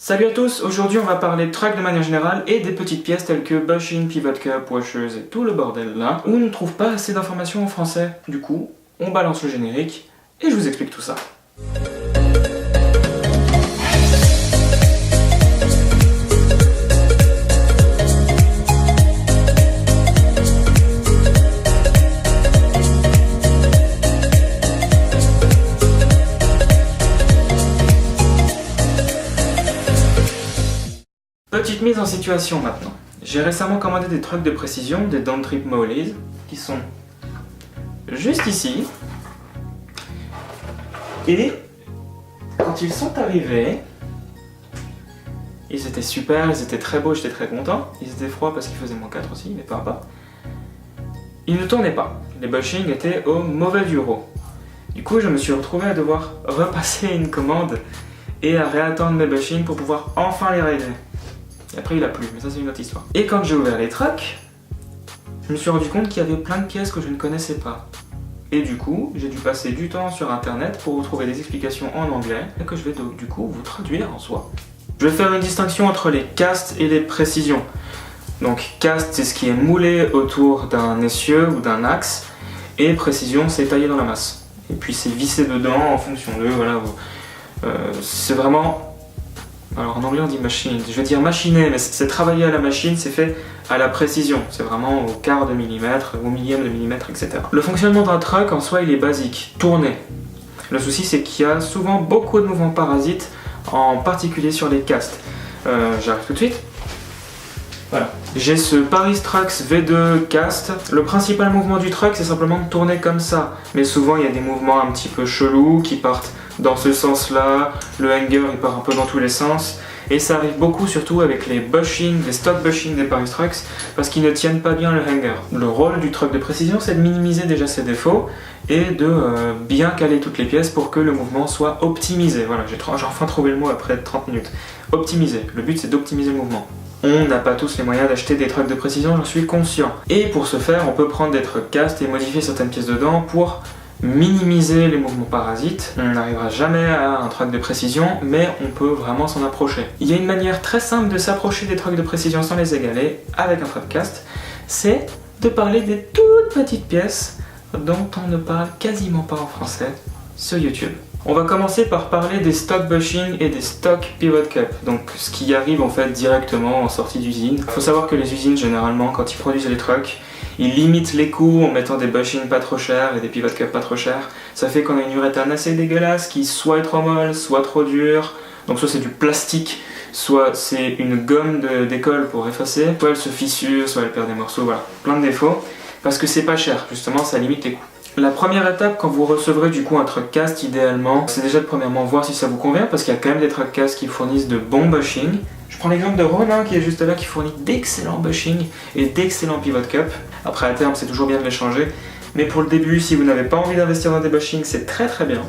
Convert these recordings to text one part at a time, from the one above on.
Salut à tous, aujourd'hui on va parler de truck de manière générale et des petites pièces telles que bushing, pivot cup, washers et tout le bordel là, où on ne trouve pas assez d'informations en français. Du coup, on balance le générique et je vous explique tout ça. Petite mise en situation maintenant. J'ai récemment commandé des trucks de précision, des Downtrip Mollies, qui sont juste ici. Et quand ils sont arrivés, ils étaient super, ils étaient très beaux, j'étais très content. Ils étaient froids parce qu'il faisait -4 aussi, mais peu importe. Ils ne tournaient pas. Les bushings étaient au mauvais duro. Du coup, je me suis retrouvé à devoir repasser une commande et à réattendre mes bushings pour pouvoir enfin les régler. Et après il a plu, mais ça c'est une autre histoire. Et quand j'ai ouvert les trucks, je me suis rendu compte qu'il y avait plein de pièces que je ne connaissais pas. Et du coup, j'ai dû passer du temps sur internet pour vous trouver des explications en anglais, et que je vais du coup vous traduire en soi. Je vais faire une distinction entre les castes et les précisions. Donc cast c'est ce qui est moulé autour d'un essieu ou d'un axe, et précision c'est taillé dans la masse. Et puis c'est vissé dedans en fonction de, voilà, c'est vraiment... Alors en anglais on dit machine, je vais dire machiné, mais c'est travaillé à la machine, c'est fait à la précision, c'est vraiment au quart de millimètre, au millième de millimètre, etc. Le fonctionnement d'un truck en soi il est basique, tourner. Le souci c'est qu'il y a souvent beaucoup de mouvements parasites, en particulier sur les castes. J'arrive tout de suite. Voilà. J'ai ce Paris Trucks V2 cast. Le principal mouvement du truck c'est simplement de tourner comme ça, mais souvent il y a des mouvements un petit peu chelous qui partent dans ce sens-là, le hanger il part un peu dans tous les sens, et ça arrive beaucoup surtout avec les bushings, les stock bushings des Paris Trucks, parce qu'ils ne tiennent pas bien le hanger. Le rôle du truck de précision c'est de minimiser déjà ses défauts, et de bien caler toutes les pièces pour que le mouvement soit optimisé. Voilà, j'ai enfin trouvé le mot après 30 minutes. Optimiser, le but c'est d'optimiser le mouvement. On n'a pas tous les moyens d'acheter des trucks de précision, j'en suis conscient. Et pour ce faire, on peut prendre des trucks cast et modifier certaines pièces dedans pour minimiser les mouvements parasites. On n'arrivera jamais à un truck de précision, mais on peut vraiment s'en approcher. Il y a une manière très simple de s'approcher des trucks de précision sans les égaler avec un truck cast, c'est de parler des toutes petites pièces dont on ne parle quasiment pas en français sur YouTube. On va commencer par parler des stock bushing et des stock pivot cup, donc ce qui arrive en fait directement en sortie d'usine. Il faut savoir que les usines généralement quand ils produisent les trucks, ils limitent les coûts en mettant des bushings pas trop chers et des pivot cup pas trop chers. Ça fait qu'on a une uréthane assez dégueulasse qui soit est trop molle, soit trop dure. Donc soit c'est du plastique, soit c'est une gomme d'école pour effacer, soit elle se fissure, soit elle perd des morceaux, voilà. Plein de défauts, parce que c'est pas cher, justement ça limite les coûts. La première étape quand vous recevrez du coup un truck cast idéalement, c'est déjà de premièrement voir si ça vous convient, parce qu'il y a quand même des truck cast qui fournissent de bons bushings. Je prends l'exemple de Ronin qui est juste là, qui fournit d'excellents bushings et d'excellents pivot cup. Après à terme c'est toujours bien de les changer, mais pour le début si vous n'avez pas envie d'investir dans des bushings c'est très très bien.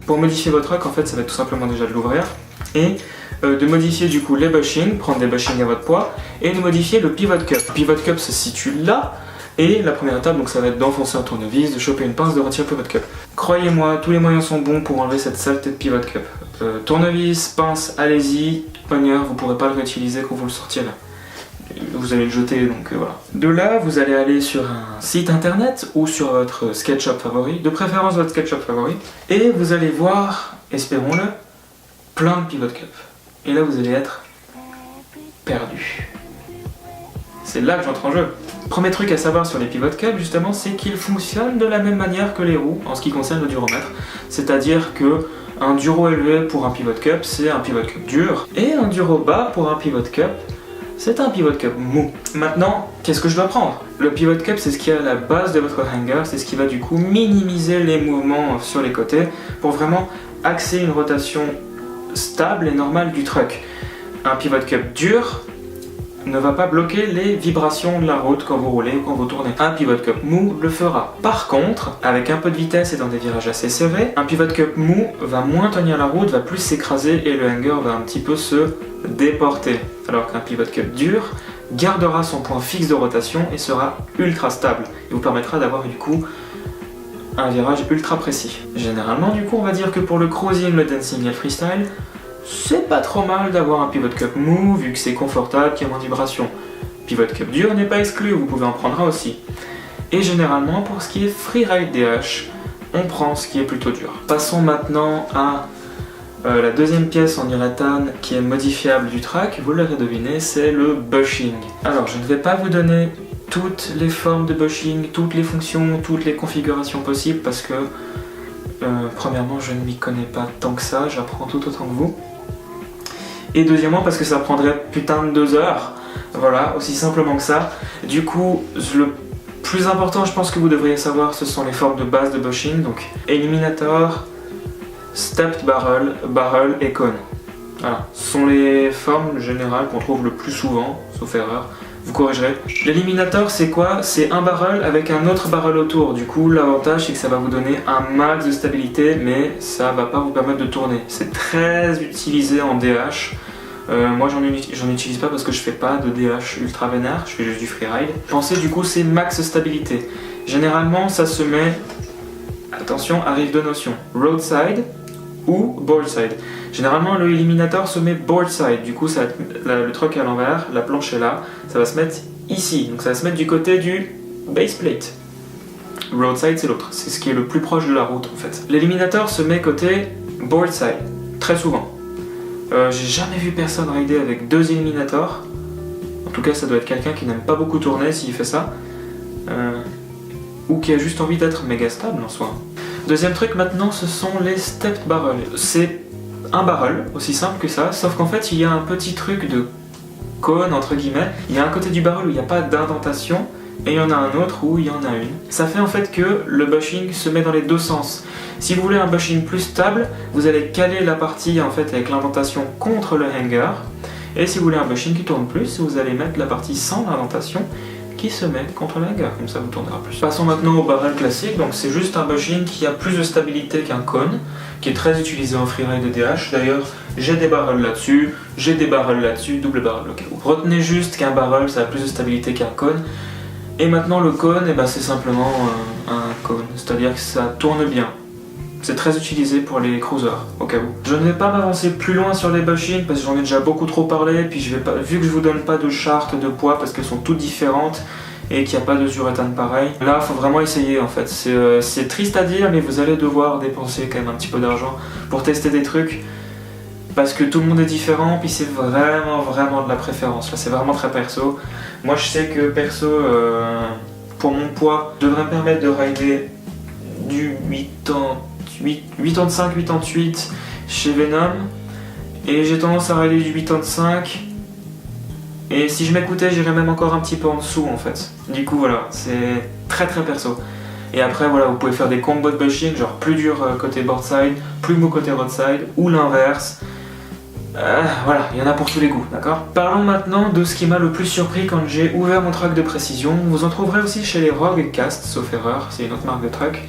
Pour modifier votre truck en fait ça va être tout simplement déjà de l'ouvrir et de modifier du coup les bushings, prendre des bushings à votre poids et de modifier le pivot cup. Le pivot cup se situe là. Et la première étape, donc ça va être d'enfoncer un tournevis, de choper une pince, de retirer le pivot cup. Croyez-moi, tous les moyens sont bons pour enlever cette saleté de pivot cup. Tournevis, pince, allez-y, manière, vous ne pourrez pas le réutiliser quand vous le sortirez. Vous allez le jeter, donc voilà. De là, vous allez aller sur un site internet ou sur votre SketchUp favori, de préférence votre SketchUp favori, et vous allez voir, espérons-le, plein de pivot cup. Et là, vous allez être perdu. C'est là que j'entre en jeu. Premier truc à savoir sur les pivot cup justement, c'est qu'ils fonctionnent de la même manière que les roues en ce qui concerne le duromètre. C'est-à-dire que un duro élevé pour un pivot cup, c'est un pivot cup dur, et un duro bas pour un pivot cup, c'est un pivot cup mou. Maintenant, qu'est-ce que je dois prendre? Le pivot cup, c'est ce qui est à la base de votre hanger, c'est ce qui va du coup minimiser les mouvements sur les côtés pour vraiment axer une rotation stable et normale du truck. Un pivot cup dur ne va pas bloquer les vibrations de la route quand vous roulez ou quand vous tournez. Un pivot cup mou le fera. Par contre, avec un peu de vitesse et dans des virages assez serrés, un pivot cup mou va moins tenir la route, va plus s'écraser et le hanger va un petit peu se déporter. Alors qu'un pivot cup dur gardera son point fixe de rotation et sera ultra stable et vous permettra d'avoir du coup un virage ultra précis. Généralement du coup on va dire que pour le cruising, le dancing et le freestyle, c'est pas trop mal d'avoir un pivot cup mou vu que c'est confortable, qu'il y a moins de vibration. Pivot cup dur n'est pas exclu, vous pouvez en prendre un aussi. Et généralement pour ce qui est freeride DH, on prend ce qui est plutôt dur. Passons maintenant à la deuxième pièce en uréthane qui est modifiable du track, vous l'aurez deviné, c'est le bushing. Alors je ne vais pas vous donner toutes les formes de bushing, toutes les fonctions, toutes les configurations possibles parce que premièrement je ne m'y connais pas tant que ça, j'apprends tout autant que vous. Et deuxièmement parce que ça prendrait putain de 2 heures, voilà, aussi simplement que ça. Du coup, le plus important je pense que vous devriez savoir ce sont les formes de base de bushing, donc Eliminator, Stepped Barrel, Barrel et Cone. Voilà, ce sont les formes générales qu'on trouve le plus souvent, sauf erreur, vous corrigerez. L'Eliminator c'est quoi? C'est un barrel avec un autre barrel autour, du coup l'avantage c'est que ça va vous donner un max de stabilité mais ça va pas vous permettre de tourner. C'est très utilisé en DH, moi j'en utilise pas parce que je fais pas de DH ultra vénère, je fais juste du freeride. Pensez du coup c'est max stabilité. Généralement ça se met, attention arrive deux notions, roadside ou boardside. Généralement le Eliminator se met boardside, du coup le truc est à l'envers, la planche est là, ça va se mettre ici, donc ça va se mettre du côté du base plate. Roadside c'est l'autre, c'est ce qui est le plus proche de la route en fait. L'Eliminator se met côté boardside, très souvent. J'ai jamais vu personne rider avec 2 Eliminators, en tout cas ça doit être quelqu'un qui n'aime pas beaucoup tourner s'il fait ça, ou qui a juste envie d'être méga stable en soi. Deuxième truc maintenant, ce sont les stepped barrels. C'est un barrel, aussi simple que ça, sauf qu'en fait il y a un petit truc de cône entre guillemets. Il y a un côté du barrel où il n'y a pas d'indentation et il y en a un autre où il y en a une. Ça fait en fait que le bushing se met dans les deux sens. Si vous voulez un bushing plus stable, vous allez caler la partie en fait avec l'indentation contre le hanger. Et si vous voulez un bushing qui tourne plus, vous allez mettre la partie sans l'indentation qui se met contre le hanger, comme ça vous tournera plus. Passons maintenant au barrel classique, donc c'est juste un bushing qui a plus de stabilité qu'un cône, qui est très utilisé en freeride et DH. D'ailleurs, j'ai des barrels là-dessus, j'ai des barrels là-dessus, double barrel au cas où. Retenez juste qu'un barrel ça a plus de stabilité qu'un cône. Et maintenant le cône, c'est simplement un cône, c'est-à-dire que ça tourne bien. C'est très utilisé pour les cruisers, au cas où. Je ne vais pas m'avancer plus loin sur les bushings parce que j'en ai déjà beaucoup trop parlé, puis vu que je vous donne pas de charte de poids parce qu'elles sont toutes différentes et qu'il n'y a pas de uréthane pareil, là faut vraiment essayer en fait. C'est triste à dire mais vous allez devoir dépenser quand même un petit peu d'argent pour tester des trucs parce que tout le monde est différent, puis c'est vraiment de la préférence. Là c'est vraiment très perso. Moi je sais que perso, pour mon poids, devrait me permettre de rider du 85-88 chez Venom et j'ai tendance à rider du 85 et si je m'écoutais j'irais même encore un petit peu en dessous en fait. Du coup voilà, c'est très perso. Et après voilà, vous pouvez faire des combos de bushing, genre plus dur côté boardside, plus mou côté roadside ou l'inverse. Voilà, il y en a pour tous les goûts, d'accord? Parlons maintenant de ce qui m'a le plus surpris quand j'ai ouvert mon truck de précision. Vous en trouverez aussi chez les Rogue Cast, sauf erreur, c'est une autre marque de truck.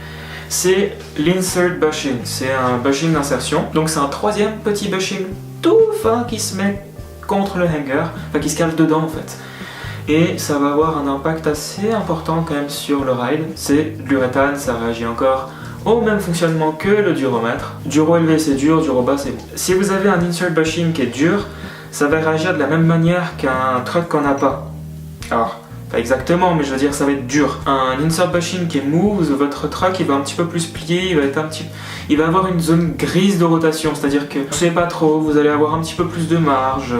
C'est l'insert bushing, c'est un bushing d'insertion. Donc c'est un troisième petit bushing tout fin qui se met contre le hanger, enfin qui se cale dedans en fait. Et ça va avoir un impact assez important quand même sur le ride. C'est de l'uréthane, ça réagit encore au même fonctionnement que le duromètre. Duro élevé c'est dur, duro bas c'est bon. Si vous avez un insert bushing qui est dur, ça va réagir de la même manière qu'un truck qu'on n'a pas. Alors, pas exactement, mais je veux dire ça va être dur. Un insert bushing qui est mou, votre truck il va un petit peu plus plier, il va avoir une zone grise de rotation, c'est-à-dire que vous savez pas trop, vous allez avoir un petit peu plus de marge.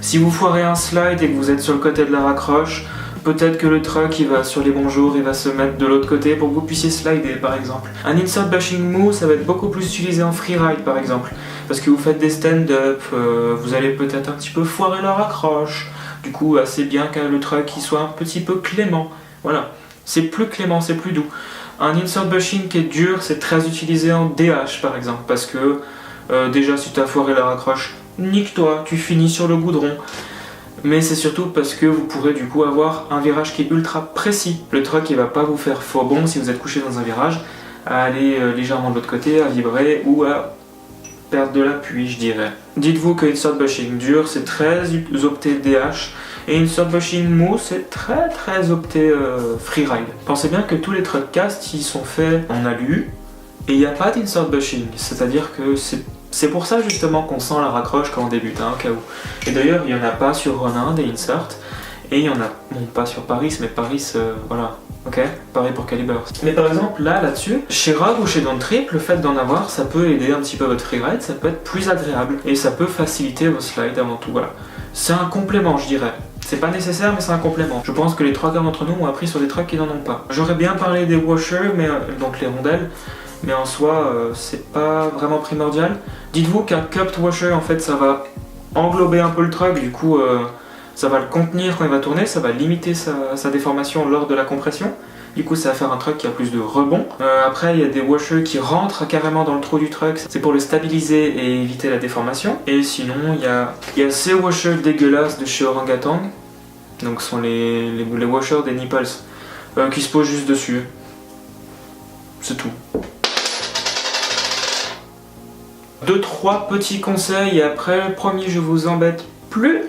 Si vous foirez un slide et que vous êtes sur le côté de la raccroche, peut-être que le truck il va sur les bons jours, il va se mettre de l'autre côté pour que vous puissiez slider par exemple. Un insert bushing mou, ça va être beaucoup plus utilisé en freeride par exemple, parce que vous faites des stand-up, vous allez peut-être un petit peu foirer la raccroche. Du coup, c'est bien que le truck il soit un petit peu clément. Voilà, c'est plus clément, c'est plus doux. Un insert bushing qui est dur, c'est très utilisé en DH par exemple, parce que déjà si tu as foiré la raccroche, nique-toi, tu finis sur le goudron. Mais c'est surtout parce que vous pourrez du coup avoir un virage qui est ultra précis. Le truck il va pas vous faire faux bond si vous êtes couché dans un virage, à aller légèrement de l'autre côté, à vibrer ou à perdre de l'appui, je dirais. Dites-vous que insert bushing dur c'est très opté DH et insert bushing mou c'est très opté freeride. Pensez bien que tous les truck cast ils sont faits en alu et il n'y a pas d'insert bushing, c'est-à-dire que c'est C'est pour ça justement qu'on sent la raccroche quand on débute, hein, au cas où. Et d'ailleurs, il n'y en a pas sur Ronin des inserts, et il n'y en a, bon, pas sur Paris, mais Paris, voilà, ok, pareil pour Caliber. Mais par exemple, là-dessus, chez Rogue ou chez Don't Trip, le fait d'en avoir, ça peut aider un petit peu votre freeride, ça peut être plus agréable, et ça peut faciliter vos slides avant tout, voilà. C'est un complément, je dirais. C'est pas nécessaire, mais c'est un complément. Je pense que les 3 quarts d'entre nous ont appris sur des trucks qui n'en ont pas. J'aurais bien parlé des washers, mais donc les rondelles, mais en soi, c'est pas vraiment primordial. Dites-vous qu'un cupped washer, en fait, ça va englober un peu le truck, du coup, ça va le contenir quand il va tourner, ça va limiter sa déformation lors de la compression. Du coup, ça va faire un truck qui a plus de rebond. Après, il y a des washers qui rentrent carrément dans le trou du truck. C'est pour le stabiliser et éviter la déformation. Et sinon, il y a ces washers dégueulasses de chez Orangatang. Donc, ce sont les washers des nipples qui se posent juste dessus. C'est tout. 2-3 petits conseils et après, le premier, je vous embête plus.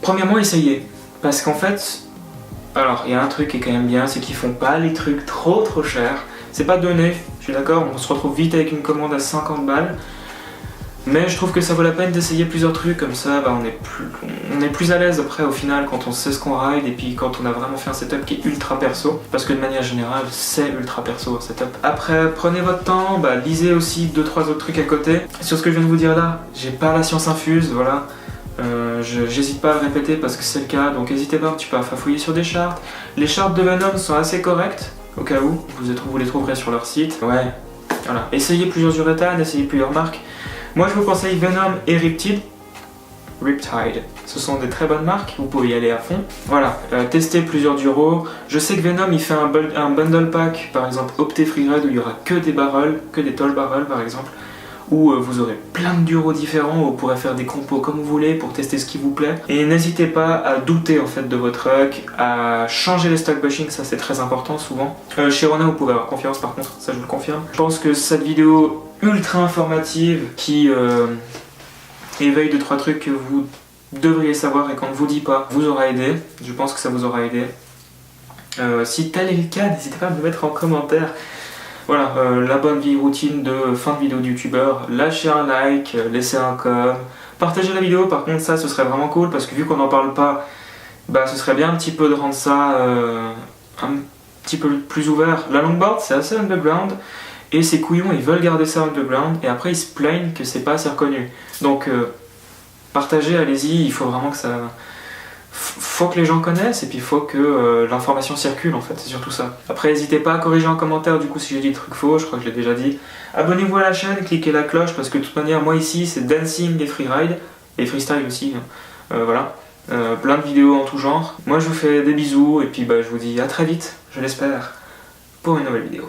Premièrement, essayez. Parce qu'en fait, alors, il y a un truc qui est quand même bien, c'est qu'ils font pas les trucs trop chers. C'est pas donné, je suis d'accord, on se retrouve vite avec une commande à 50 balles. Mais je trouve que ça vaut la peine d'essayer plusieurs trucs, comme ça bah, on est plus à l'aise après au final quand on sait ce qu'on ride et puis quand on a vraiment fait un setup qui est ultra perso. Parce que de manière générale, c'est ultra perso un setup. Après, prenez votre temps, bah, lisez aussi 2-3 autres trucs à côté. Sur ce que je viens de vous dire là, j'ai pas la science infuse, voilà. J'hésite pas à le répéter parce que c'est le cas, donc n'hésitez pas un petit peu à fouiller sur des charts. Les charts de Venom sont assez correctes, au cas où, vous les trouverez sur leur site. Ouais, voilà. Essayez plusieurs urétanes, essayez plusieurs marques. Moi je vous conseille Venom et Riptide. Ce sont des très bonnes marques, vous pouvez y aller à fond. Voilà, testez plusieurs duros. Je sais que Venom il fait un bundle pack, par exemple Opté Freeride où il y aura que des barrels, que des tall barrels par exemple. Où vous aurez plein de duros différents, où vous pourrez faire des compos comme vous voulez pour tester ce qui vous plaît. Et n'hésitez pas à douter en fait de votre truck, à changer les stock bushing, ça c'est très important souvent. Chez Ronin vous pouvez avoir confiance par contre, ça je vous le confirme. Je pense que cette vidéo ultra informative qui éveille 2-3 trucs que vous devriez savoir et qu'on ne vous dit pas, vous aura aidé. Je pense que ça vous aura aidé. Si tel est le cas, n'hésitez pas à me le mettre en commentaire. Voilà, la bonne vieille routine de fin de vidéo de youtubeur, lâchez un like, laissez un com, partagez la vidéo, par contre ça ce serait vraiment cool parce que vu qu'on n'en parle pas, bah ce serait bien un petit peu de rendre ça un petit peu plus ouvert. La longboard c'est assez underground et ces couillons ils veulent garder ça underground et après ils se plaignent que c'est pas assez reconnu. Donc partagez, allez-y, il faut vraiment que ça... Faut que les gens connaissent et puis il faut que l'information circule en fait, c'est surtout ça. Après n'hésitez pas à corriger en commentaire du coup si j'ai dit des trucs faux, je crois que je l'ai déjà dit. Abonnez-vous à la chaîne, cliquez la cloche parce que de toute manière moi ici c'est dancing et freeride, et freestyle aussi, hein. Voilà. Plein de vidéos en tout genre. Moi je vous fais des bisous et puis bah, je vous dis à très vite, je l'espère, pour une nouvelle vidéo.